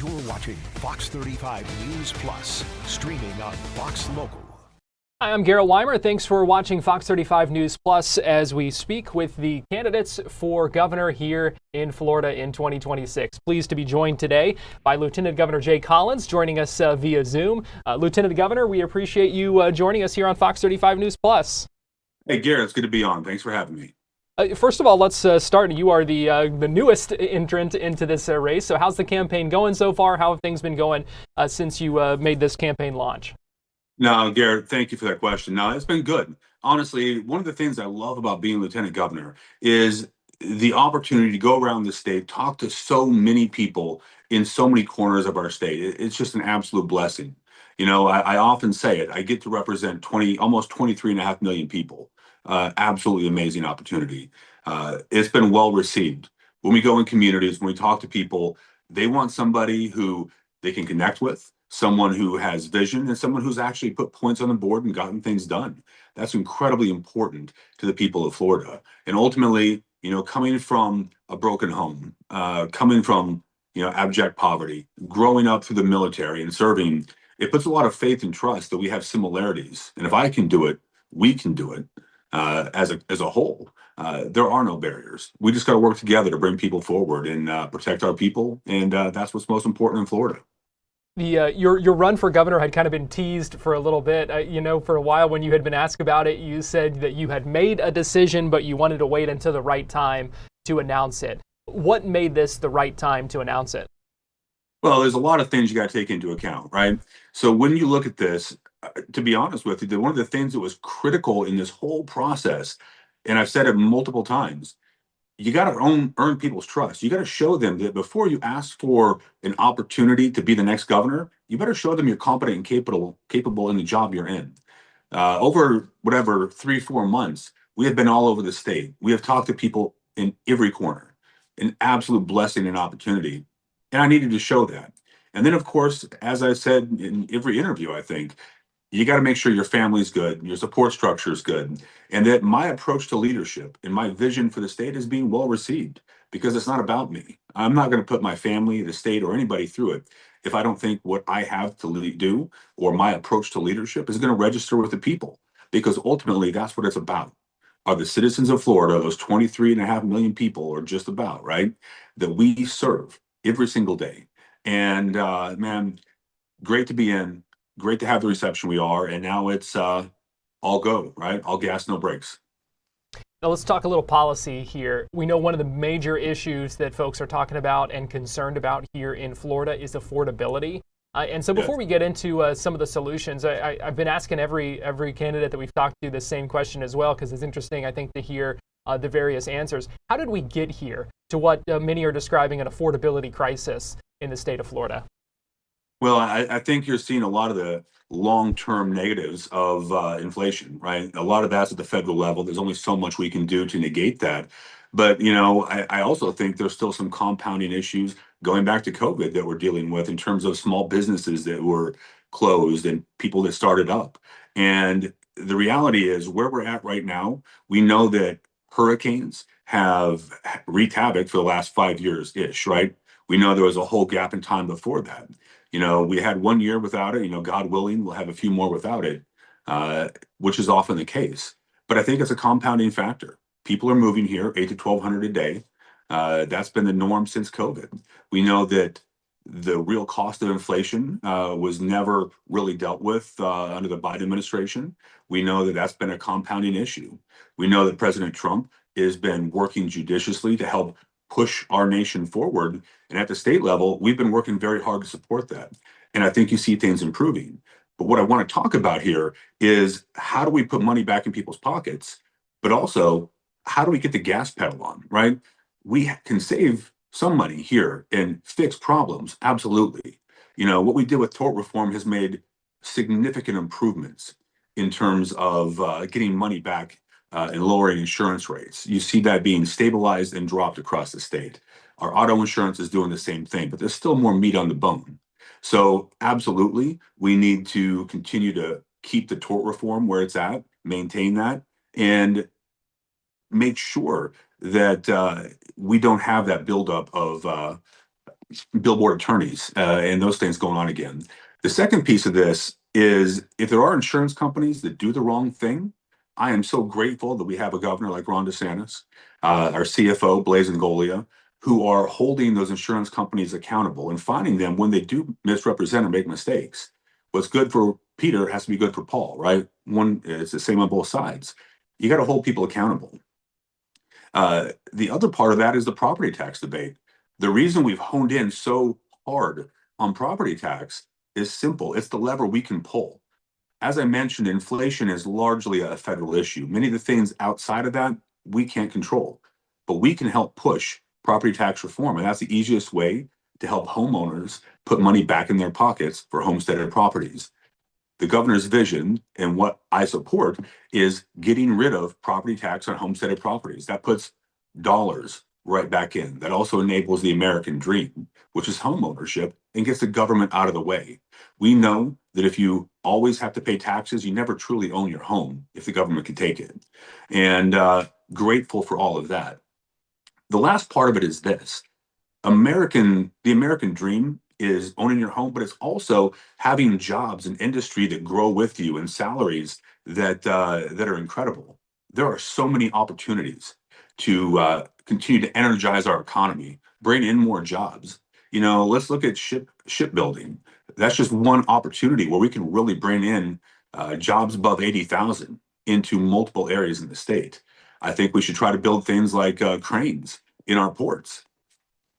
You're watching Fox 35 News Plus, streaming on Fox Local. Hi, I'm Garrett Wymer. Thanks for watching Fox 35 News Plus as we speak with the candidates for governor here in Florida in 2026. Pleased to be joined today by Lieutenant Governor Jay Collins, joining us via Zoom. Lieutenant Governor, we appreciate you joining us here on Fox 35 News Plus. Hey, Garrett, it's good to be on. Thanks for having me. First of all, let's start. You are the newest entrant into this race. So how's the campaign going so far? How have things been going since you made this campaign launch? No, Garrett, thank you for that question. No, it's been good. Honestly, one of the things I love about being lieutenant governor is the opportunity to go around the state, talk to so many people in so many corners of our state. It's just an absolute blessing. You know, I often say it, I get to represent almost 23.5 million people. Absolutely amazing opportunity. It's been well received. When we go in communities, when we talk to people, they want somebody who they can connect with, someone who has vision, and someone who's actually put points on the board and gotten things done. That's incredibly important to the people of Florida. And ultimately, you know, coming from a broken home, coming from, abject poverty, growing up through the military and serving, it puts a lot of faith and trust that we have similarities. And if I can do it, we can do it as a whole. There are no barriers. We just got to work together to bring people forward and protect our people. And that's what's most important in Florida. Your run for governor had kind of been teased for a little bit. For a while when you had been asked about it, you said that you had made a decision, but you wanted to wait until the right time to announce it. What made this the right time to announce it? Well, there's a lot of things you got to take into account, right? So when you look at this, to be honest with you, one of the things that was critical in this whole process, and I've said it multiple times, you got to earn people's trust. You got to show them that before you ask for an opportunity to be the next governor, you better show them you're competent and capable in the job you're in. Over 3-4 months, we have been all over the state. We have talked to people in every corner, an absolute blessing and opportunity. And I needed to show that. And then, of course, as I said in every interview, I think, you got to make sure your family's good, your support structure is good, and that my approach to leadership and my vision for the state is being well received, because it's not about me. I'm not going to put my family, the state, or anybody through it if I don't think what I have to do or my approach to leadership is going to register with the people, because ultimately that's what it's about. Are the citizens of Florida, those 23.5 million people, or just about, right, that we serve every single day. And man, great to be in. Great to have the reception we are, and now it's all go, right? All gas, no brakes. Now let's talk a little policy here. We know one of the major issues that folks are talking about and concerned about here in Florida is affordability. And so before we get into some of the solutions, I've been asking every candidate that we've talked to the same question as well, because it's interesting, I think, to hear the various answers. How did we get here to what many are describing an affordability crisis in the state of Florida? Well, I think you're seeing a lot of the long-term negatives of inflation, right? A lot of that's at the federal level. There's only so much we can do to negate that. But, I also think there's still some compounding issues going back to COVID that we're dealing with in terms of small businesses that were closed and people that started up. And the reality is, where we're at right now, we know that hurricanes have wreaked havoc for the last 5 years-ish, right? We know there was a whole gap in time before that. We had 1 year without it. God willing, we'll have a few more without it, which is often the case. But I think it's a compounding factor. People are moving here 8 to 1,200 a day. That's been the norm since COVID. We know that the real cost of inflation was never really dealt with under the Biden administration. We know that that's been a compounding issue. We know that President Trump has been working judiciously to help push our nation forward. And at the state level, we've been working very hard to support that. And I think you see things improving. But what I want to talk about here is, how do we put money back in people's pockets? But also, how do we get the gas pedal on, right? We can save some money here and fix problems. Absolutely. What we did with tort reform has made significant improvements in terms of getting money back and lowering insurance rates. You see that being stabilized and dropped across the state. Our auto insurance is doing the same thing, but there's still more meat on the bone. So absolutely, we need to continue to keep the tort reform where it's at, maintain that, and make sure that we don't have that buildup of billboard attorneys and those things going on again. The second piece of this is if there are insurance companies that do the wrong thing, I am so grateful that we have a governor like Ron DeSantis, our CFO, Blaise Ngolia, who are holding those insurance companies accountable and finding them when they do misrepresent or make mistakes. What's good for Peter has to be good for Paul, right? It's the same on both sides. You got to hold people accountable. The other part of that is the property tax debate. The reason we've honed in so hard on property tax is simple. It's the lever we can pull. As I mentioned, inflation is largely a federal issue. Many of the things outside of that we can't control, but we can help push property tax reform. And that's the easiest way to help homeowners put money back in their pockets for homesteaded properties. The governor's vision and what I support is getting rid of property tax on homesteaded properties. That puts dollars right back in. That also enables the American dream, which is home ownership, and gets the government out of the way. We know that if you always have to pay taxes, you never truly own your home if the government can take it. And grateful for all of that. The last part of it is this. The American dream is owning your home, but it's also having jobs and industry that grow with you and salaries that are incredible. There are so many opportunities to continue to energize our economy, bring in more jobs. Let's look at shipbuilding. That's just one opportunity where we can really bring in jobs above 80,000 into multiple areas in the state. I think we should try to build things like cranes in our ports.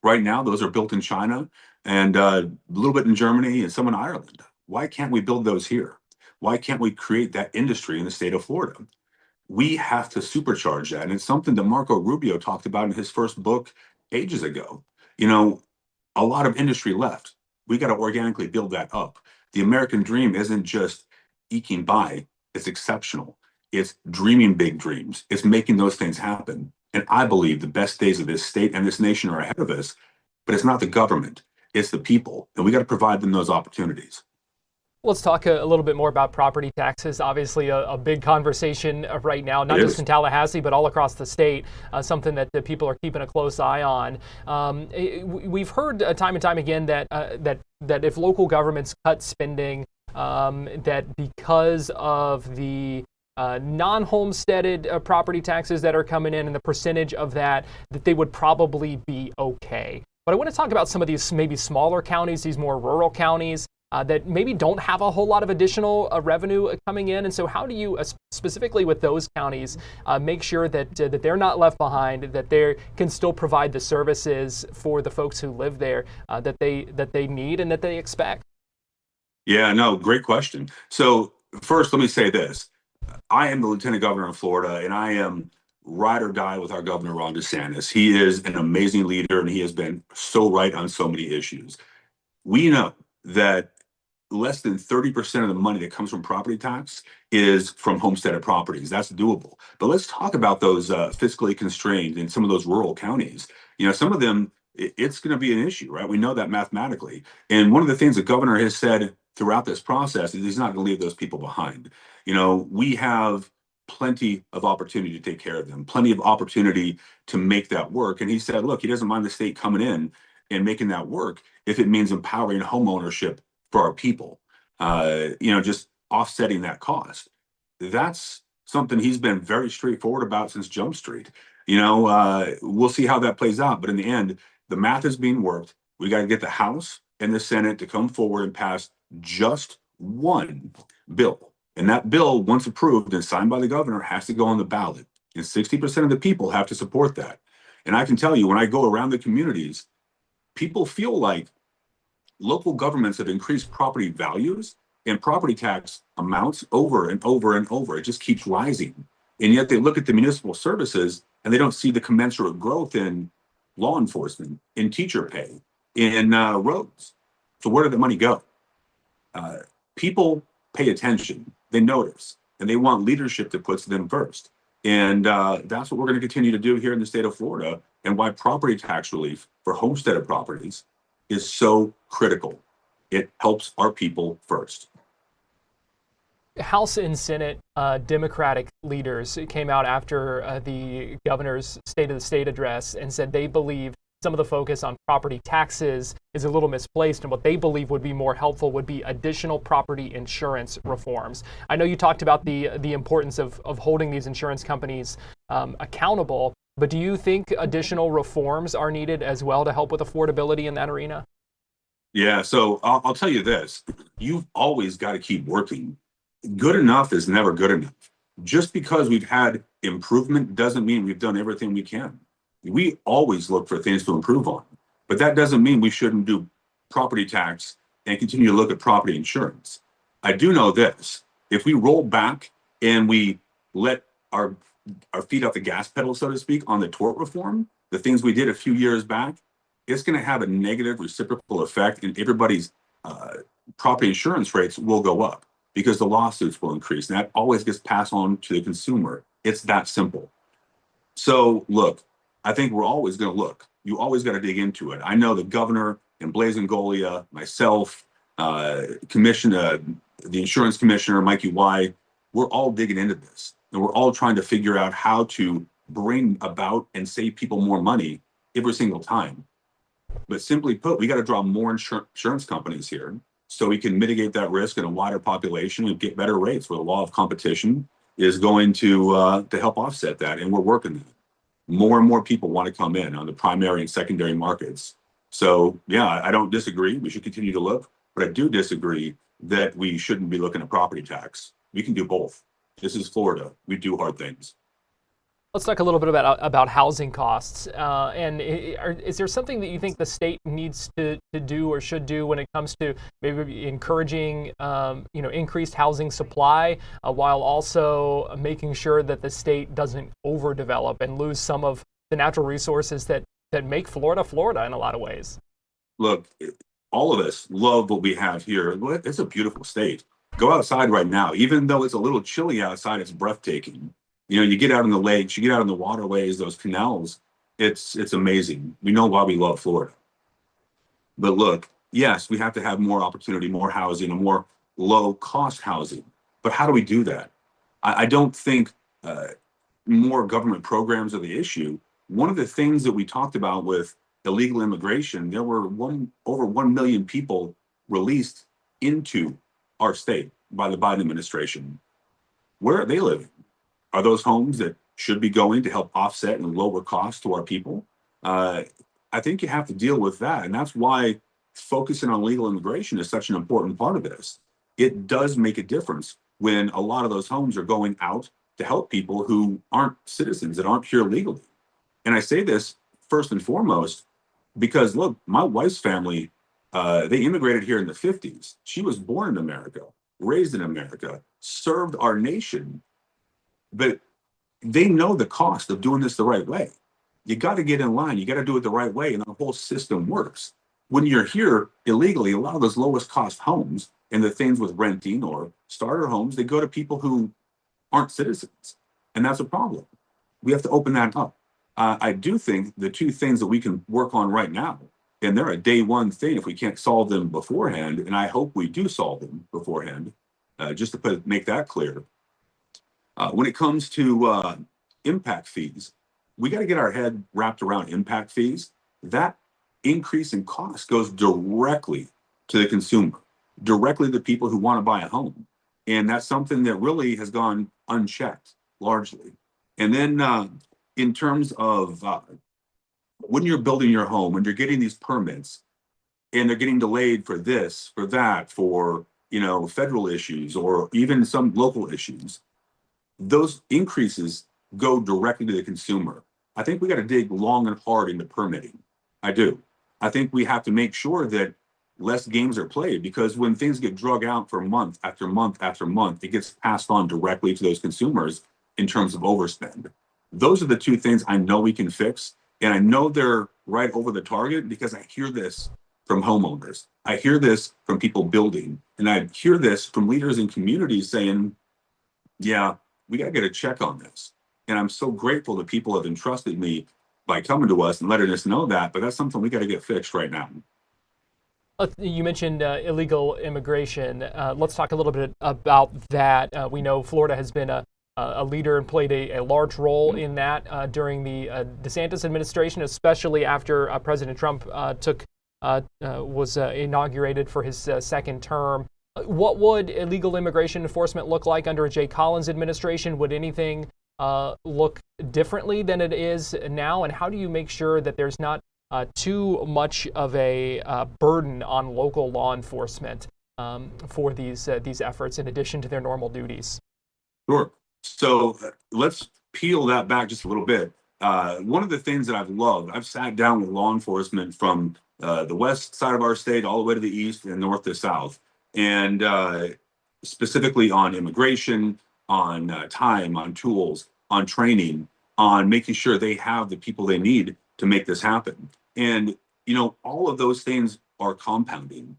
Right now, those are built in China and a little bit in Germany and some in Ireland. Why can't we build those here? Why can't we create that industry in the state of Florida? We have to supercharge that. And it's something that Marco Rubio talked about in his first book ages ago. A lot of industry left. We got to organically build that up. The American dream isn't just eking by, it's exceptional. It's dreaming big dreams. It's making those things happen. And I believe the best days of this state and this nation are ahead of us, but it's not the government, it's the people. And we got to provide them those opportunities. Let's talk a little bit more about property taxes. Obviously, a big conversation right now, not just in Tallahassee, but all across the state, something that the people are keeping a close eye on. We've heard time and time again that if local governments cut spending, that because of the non-homesteaded property taxes that are coming in and the percentage of that they would probably be okay. But I want to talk about some of these maybe smaller counties, these more rural counties, that maybe don't have a whole lot of additional revenue coming in. And so how do you, specifically with those counties, make sure that they're not left behind, that they can still provide the services for the folks who live there that they need and that they expect? Yeah, no, great question. So first, let me say this. I am the Lieutenant Governor of Florida, and I am ride or die with our Governor Ron DeSantis. He is an amazing leader, and he has been so right on so many issues. We know that less than 30% of the money that comes from property tax is from homesteaded properties. That's doable. But let's talk about those fiscally constrained in some of those rural counties. Some of them, it's going to be an issue, right? We know that mathematically. And one of the things the governor has said throughout this process is he's not going to leave those people behind. We have plenty of opportunity to take care of them, plenty of opportunity to make that work. And he said, look, he doesn't mind the state coming in and making that work if it means empowering home ownership for our people, just offsetting that cost. That's something he's been very straightforward about since Jump Street. We'll see how that plays out. But in the end, the math is being worked. We got to get the House and the Senate to come forward and pass just one bill. And that bill, once approved and signed by the governor, has to go on the ballot. And 60% of the people have to support that. And I can tell you, when I go around the communities, people feel like local governments have increased property values and property tax amounts over and over and over. It just keeps rising. And yet they look at the municipal services and they don't see the commensurate growth in law enforcement, in teacher pay, in roads. So where did the money go? People pay attention, they notice, and they want leadership that puts them first. And that's what we're going to continue to do here in the state of Florida, and why property tax relief for homesteaded properties is so critical. It helps our people first. House and Senate Democratic leaders came out after the governor's State of the State address and said they believe some of the focus on property taxes is a little misplaced, and what they believe would be more helpful would be additional property insurance reforms. I know you talked about the importance of holding these insurance companies accountable, but do you think additional reforms are needed as well to help with affordability in that arena? Yeah, so I'll tell you this. You've always got to keep working. Good enough is never good enough. Just because we've had improvement doesn't mean we've done everything we can. We always look for things to improve on, but that doesn't mean we shouldn't do property tax and continue to look at property insurance. I do know this. If we roll back and we let our feet off the gas pedal, so to speak, on the tort reform, the things we did a few years back, it's going to have a negative reciprocal effect, and everybody's property insurance rates will go up because the lawsuits will increase. And that always gets passed on to the consumer. It's that simple. So look, I think we're always going to look. You always got to dig into it. I know the governor and Golia, myself, the insurance commissioner, Mikey Y, we're all digging into this. And we're all trying to figure out how to bring about and save people more money every single time. But simply put, we got to draw more insurance companies here so we can mitigate that risk in a wider population and get better rates, where the law of competition is going to help offset that. And we're working that. More and more people want to come in on the primary and secondary markets. So yeah, I don't disagree. We should continue to look, but I do disagree that we shouldn't be looking at property tax. We can do both. This is Florida. We do hard things. Let's talk a little bit about housing costs. Is there something that you think the state needs to do or should do when it comes to maybe encouraging increased housing supply while also making sure that the state doesn't overdevelop and lose some of the natural resources that make Florida in a lot of ways? Look, all of us love what we have here. It's a beautiful state. Go outside right now. Even though it's a little chilly outside, it's breathtaking. You know, you get out in the lakes, you get out in the waterways, those canals, it's amazing. We know why we love Florida. But look, yes, we have to have more opportunity, more housing, and more low-cost housing. But how do we do that? I don't think more government programs are the issue. One of the things that we talked about with illegal immigration, there were over 1 million people released into our state by the Biden administration. Where are they living? Are those homes that should be going to help offset and lower costs to our people? I think you have to deal with that. And that's why focusing on legal immigration is such an important part of this. It does make a difference when a lot of those homes are going out to help people who aren't citizens, that aren't here legally. And I say this first and foremost because, look, my wife's family, they immigrated here in the 50s. She was born in America, raised in America, served our nation. But they know the cost of doing this the right way. You got to get in line. You got to do it the right way, and the whole system works. When you're here illegally, a lot of those lowest cost homes and the things with renting or starter homes, they go to people who aren't citizens, and that's a problem. We have to open that up. I do think the two things that we can work on right now, and they're a day one thing if we can't solve them beforehand, and I hope we do solve them beforehand, just to make that clear. When it comes to impact fees, we got to get our head wrapped around impact fees. That increase in cost goes directly to the consumer, directly to the people who want to buy a home. And that's something that really has gone unchecked largely. And then in terms of when you're building your home, when you're getting these permits and they're getting delayed for this, for that, for federal issues or even some local issues, those increases go directly to the consumer. I think we got to dig long and hard into permitting. I do. I think we have to make sure that less games are played, because when things get drug out for month after month after month, it gets passed on directly to those consumers in terms of overspend. Those are the two things I know we can fix. And I know they're right over the target because I hear this from homeowners. I hear this from people building. And I hear this from leaders in communities saying, yeah, we got to get a check on this. And I'm so grateful that people have entrusted me by coming to us and letting us know that. But that's something we got to get fixed right now. You mentioned illegal immigration. Let's talk a little bit about that. We know Florida has been a a leader and played a large role in that during the DeSantis administration, especially after President Trump was inaugurated for his second term. What would illegal immigration enforcement look like under a Jay Collins administration? Would anything look differently than it is now? And how do you make sure that there's not too much of a burden on local law enforcement for these efforts in addition to their normal duties? Sure. So let's peel that back just a little bit. One of the things that I've sat down with law enforcement from the west side of our state all the way to the east and north to south, and specifically on immigration, on time, on tools, on training, on making sure they have the people they need to make this happen. And, all of those things are compounding.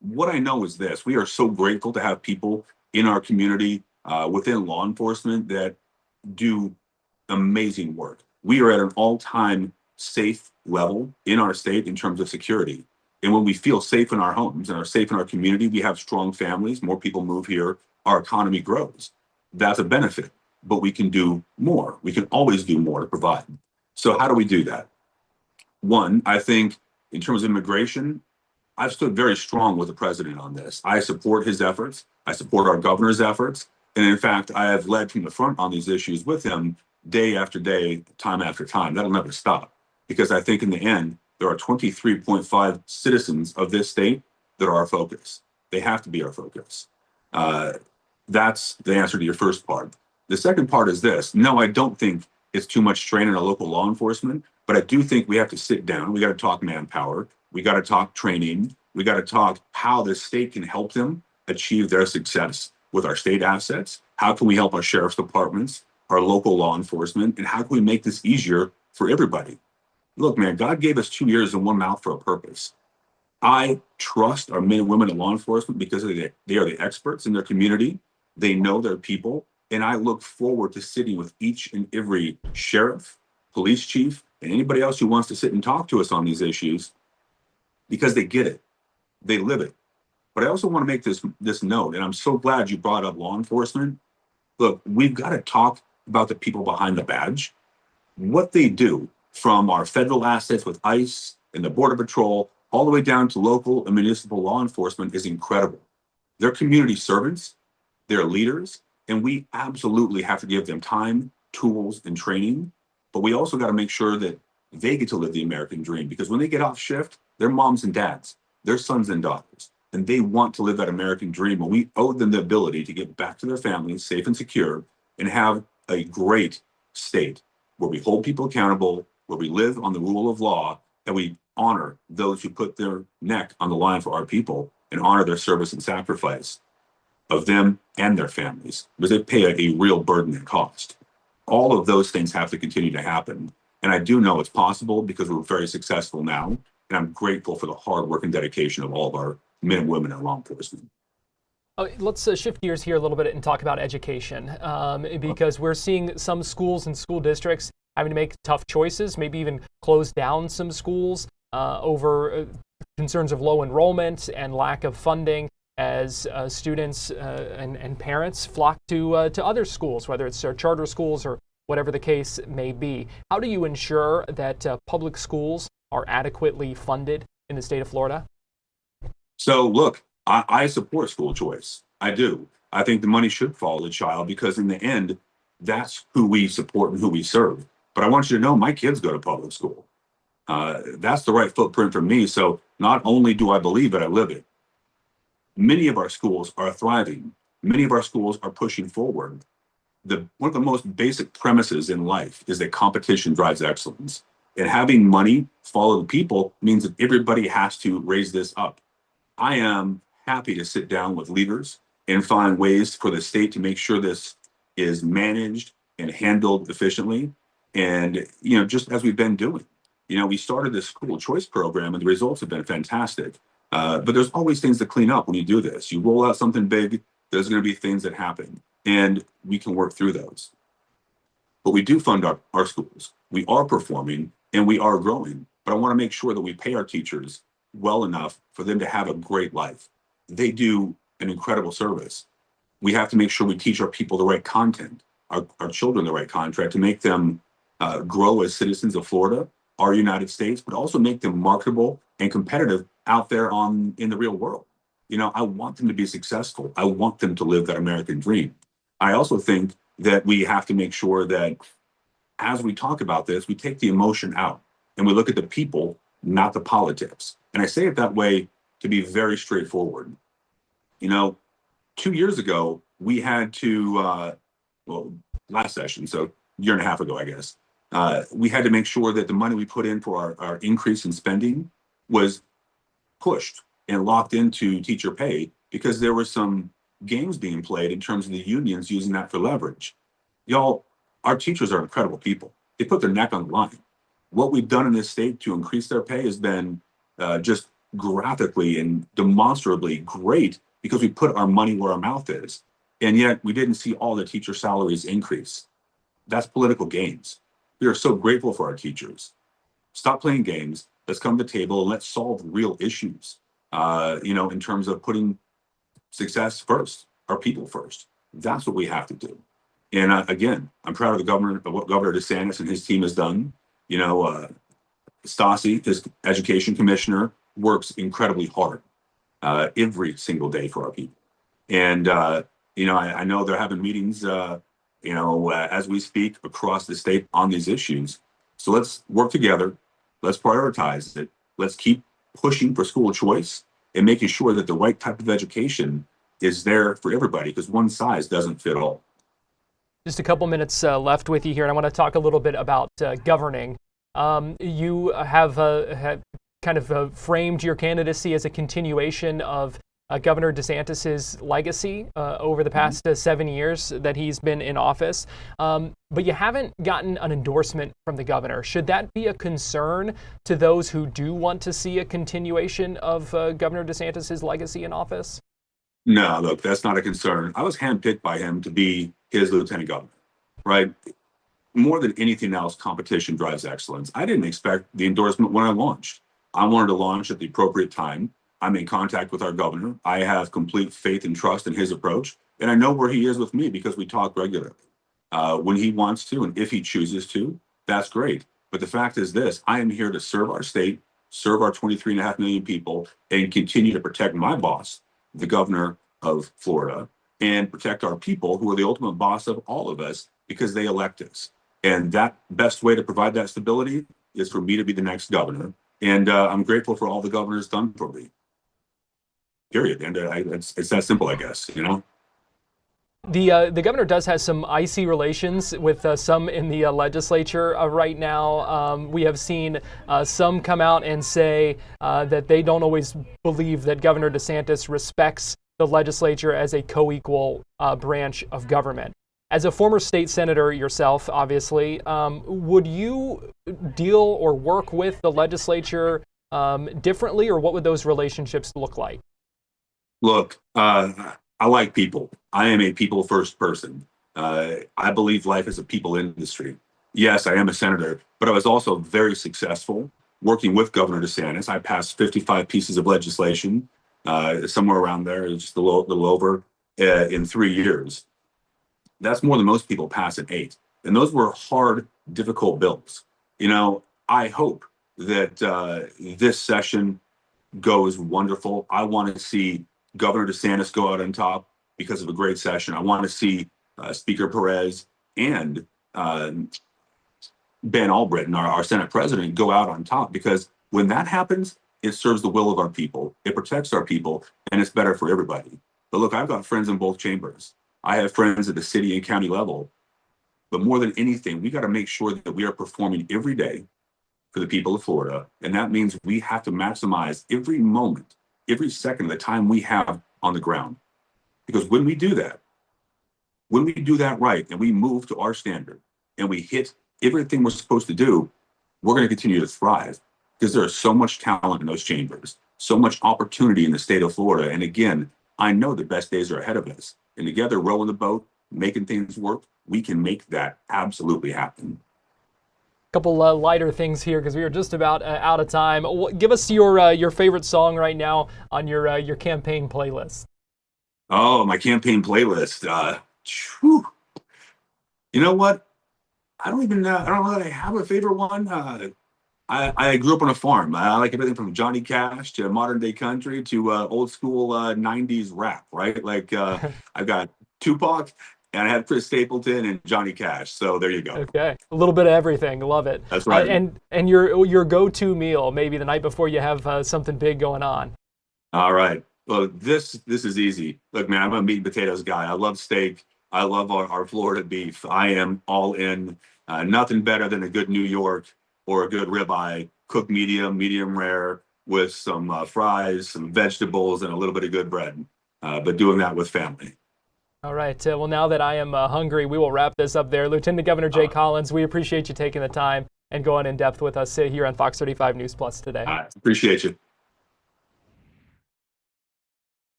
What I know is this: we are so grateful to have people in our community within law enforcement that do amazing work. We are at an all-time safe level in our state in terms of security. And when we feel safe in our homes and are safe in our community, we have strong families, more people move here, our economy grows. That's a benefit, but we can do more. We can always do more to provide. So how do we do that? One, I think in terms of immigration, I've stood very strong with the president on this. I support his efforts. I support our governor's efforts. And in fact, I have led from the front on these issues with him day after day, time after time. That'll never stop, because I think in the end, there are 23.5 citizens of this state that are our focus. They have to be our focus. That's the answer to your first part. The second part is this: no, I don't think it's too much strain on our local law enforcement, but I do think we have to sit down. We got to talk manpower. We got to talk training. We got to talk how the state can help them achieve their success with our state assets. How can we help our sheriff's departments, our local law enforcement, and how can we make this easier for everybody? Look, man, God gave us 2 ears and one mouth for a purpose. I trust our men and women in law enforcement because they are the experts in their community. They know their people. And I look forward to sitting with each and every sheriff, police chief, and anybody else who wants to sit and talk to us on these issues, because they get it. They live it. But I also want to make this note, and I'm so glad you brought up law enforcement. Look, we've got to talk about the people behind the badge. What they do, from our federal assets with ICE and the Border Patrol, all the way down to local and municipal law enforcement, is incredible. They're community servants, they're leaders, and we absolutely have to give them time, tools, and training. But we also got to make sure that they get to live the American dream, because when they get off shift, they're moms and dads, they're sons and daughters, and they want to live that American dream. And we owe them the ability to get back to their families safe and secure and have a great state where we hold people accountable, where we live on the rule of law, and we honor those who put their neck on the line for our people and honor their service and sacrifice of them and their families, because they pay a real burden and cost. All of those things have to continue to happen. And I do know it's possible because we're very successful now. And I'm grateful for the hard work and dedication of all of our men and women in law enforcement. Let's shift gears here a little bit and talk about education, because we're seeing some schools and school districts having to make tough choices, maybe even close down some schools over concerns of low enrollment and lack of funding, as students and parents flock to other schools, whether it's charter schools or whatever the case may be. How do you ensure that public schools are adequately funded in the state of Florida? So look, I support school choice. I do. I think the money should follow the child, because in the end, that's who we support and who we serve. But I want you to know my kids go to public school. That's the right footprint for me. So not only do I believe it, I live it. Many of our schools are thriving. Many of our schools are pushing forward. One of the most basic premises in life is that competition drives excellence. And having money follow the people means that everybody has to raise this up. I am happy to sit down with leaders and find ways for the state to make sure this is managed and handled efficiently. And, just as we've been doing, we started this school choice program and the results have been fantastic. But there's always things to clean up when you do this. You roll out something big, there's going to be things that happen, and we can work through those. But we do fund our schools. We are performing and we are growing. But I want to make sure that we pay our teachers well enough for them to have a great life. They do an incredible service. We have to make sure we teach our people the right content. our children the right contract, to make them grow as citizens of Florida, our United States, but also make them marketable and competitive out there in the real world. I want them to be successful. I want them to live that American dream. I also think that we have to make sure that as we talk about this, we take the emotion out and we look at the people, not the politics. And I say it that way to be very straightforward. 2 years ago, we had to, last session, so a year and a half ago, I guess, we had to make sure that the money we put in for our increase in spending was pushed and locked into teacher pay, because there were some games being played in terms of the unions using that for leverage. Y'all, our teachers are incredible people. They put their neck on the line. What we've done in this state to increase their pay has been just graphically and demonstrably great, because we put our money where our mouth is. And yet we didn't see all the teacher salaries increase. That's political games. We are so grateful for our teachers. Stop playing games. Let's come to the table and let's solve real issues, in terms of putting success first, our people first. That's what we have to do. And again, I'm proud of what Governor DeSantis and his team has done. Stassi, his education commissioner, works incredibly hard every single day for our people. And, I know they're having meetings, as we speak across the state on these issues. So let's work together. Let's prioritize it. Let's keep pushing for school choice and making sure that the right type of education is there for everybody, because one size doesn't fit all. Just a couple minutes left with you here, and I want to talk a little bit about governing. You have kind of framed your candidacy as a continuation of Governor DeSantis's legacy over the past 7 years that he's been in office. But you haven't gotten an endorsement from the governor. Should that be a concern to those who do want to see a continuation of Governor DeSantis's legacy in office? No, look, that's not a concern. I was handpicked by him to be his lieutenant governor, right? More than anything else, competition drives excellence. I didn't expect the endorsement when I launched. I wanted to launch at the appropriate time. I'm in contact with our governor. I have complete faith and trust in his approach, and I know where he is with me because we talk regularly. When he wants to, and if he chooses to, that's great. But the fact is this: I am here to serve our state, serve our 23.5 million people, and continue to protect my boss, the governor of Florida, and protect our people, who are the ultimate boss of all of us, because they elect us. And that best way to provide that stability is for me to be the next governor. And I'm grateful for all the governor's done for me. Period. And it's that simple, I guess, The governor does have some icy relations with some in the legislature right now. We have seen some come out and say that they don't always believe that Governor DeSantis respects the legislature as a co-equal branch of government. As a former state senator yourself, obviously, would you deal or work with the legislature differently, or what would those relationships look like? Look, I like people. I am a people first person. I believe life is a people industry. Yes, I am a senator, but I was also very successful working with Governor DeSantis. I passed 55 pieces of legislation, somewhere around there, just a little over, in 3 years. That's more than most people pass in 8. And those were hard, difficult bills. I hope that this session goes wonderful. I want to see Governor DeSantis go out on top because of a great session. I want to see Speaker Perez and Ben Albritton, our Senate president, go out on top, because when that happens, it serves the will of our people, it protects our people, and it's better for everybody. But look, I've got friends in both chambers. I have friends at the city and county level. But more than anything, we got to make sure that we are performing every day for the people of Florida. And that means we have to maximize every moment, every second of the time we have on the ground. Because when we do that right, and we move to our standard, and we hit everything we're supposed to do, we're going to continue to thrive, because there is so much talent in those chambers, so much opportunity in the state of Florida. And again, I know the best days are ahead of us. And together, rowing the boat, making things work, we can make that absolutely happen. Couple lighter things here, because we are just about out of time. Give us your favorite song right now on your campaign playlist. Oh, my campaign playlist. You know what? I don't even know. I don't know that I have a favorite one. I grew up on a farm. I like everything from Johnny Cash to modern day country to old school 90s rap, right? Like I've got Tupac and I have Chris Stapleton and Johnny Cash. So there you go. Okay, a little bit of everything. Love it. That's right. And your go-to meal, maybe the night before you have something big going on. All right. Well, this is easy. Look, man, I'm a meat and potatoes guy. I love steak. I love our Florida beef. I am all in. Nothing better than a good New York or a good ribeye, cooked medium rare, with some fries, some vegetables, and a little bit of good bread. But doing that with family. All right. Well, now that I am hungry, we will wrap this up there. Lieutenant Governor Jay Collins, we appreciate you taking the time and going in depth with us here on Fox 35 News Plus today. Appreciate you.